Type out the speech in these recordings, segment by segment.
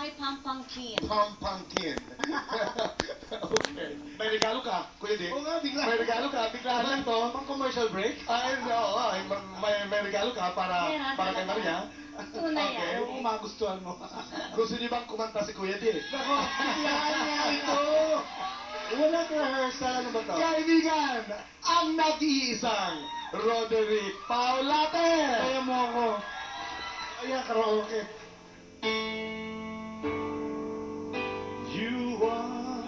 Hi, Pampangkin. Pampangkin. Okay. May regalo ka, Kuya Dick? Oo nga, bigla. May regalo ka, biglaan lang to. Pang commercial break? Ay, oo, may regalo ka para kay Maria. Tunay Okay. yan. Ewan ko magustuhan mo. Gusto niyo bang kumanta si Kuya Dick? Nako, biglaan nga ito. Walang rehearsal. Ano ba to? Kaibigan, ang nag-iisang Roderick Paulate! Kaya mo ako. Kaya karaoke. You are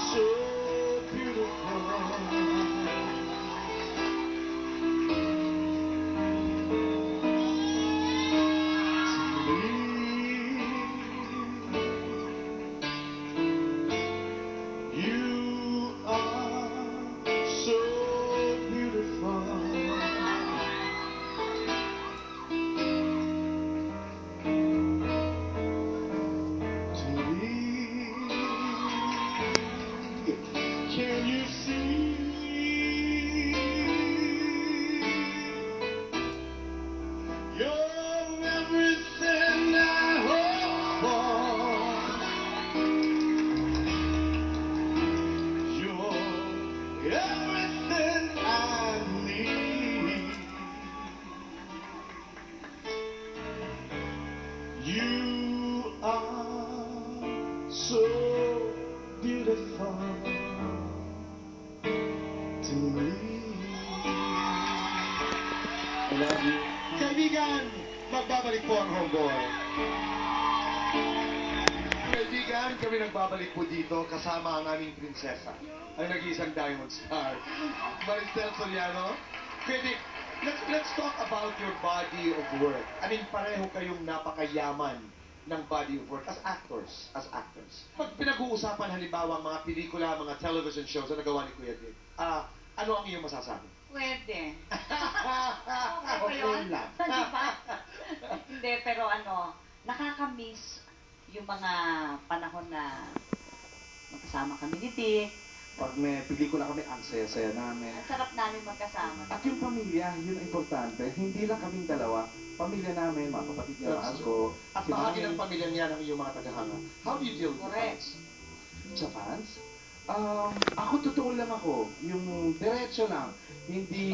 so beautiful. You are so beautiful. To me, can you see? You're everything I hope for. You're everything I need. You are so beautiful to me. I love you. Kaibigan, magbabalik po ang homeboy. Kaibigan, kami nagbabalik po dito kasama ang aming prinsesa, ang nag-iisang Diamond Star, Maricel Soriano. Kuya Dick, let's talk about your body of work. I mean, pareho kayong napakayaman ng body of work as actors. Pag pinag-uusapan halimbawa ang mga pelikula, mga television shows na nagawa ni Kuya Dick, ano ang iyong masasabi? Pwede. Okay ba yun? Okay lang. Di ba? Hindi, pero nakaka-miss yung mga panahon na magkasama kami ni Dick. Pag may pelikula kami, ang saya-saya namin. Ang sarap namin magkasama. At yung pamilya, yun ang importante. Hindi lang kaming dalawa. Pamilya namin, mga kapatid niya, mahal ko. At bahagi ng pamilya niya ng iyong mga tagahanga. How do you deal with the Correct. fans? Sa fans? Ako totoo lang ako. Yung diretso lang. Hindi,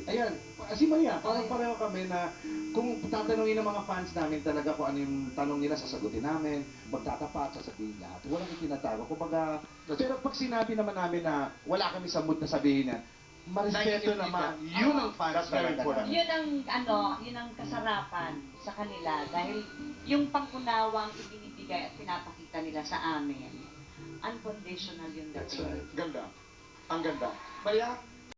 ayan, si Maria, parang pareho kami na kung tatanungin ng mga fans namin talaga kung ano yung tanong nila, sasagutin namin, magtatapat, sasabihin lahat. Walang itinatago. Kumbaga, pero pag sinabi naman namin na wala kami sa mood na sabihin yan, marespeto naman. Yun ang fans. That's very talaga important. namin. Yun ang kasarapan sa kanila dahil yung pangunawang ibinibigay at pinapakita nila sa amin, unconditional yung That's dating. right. Ganda. Ang ganda. Maria,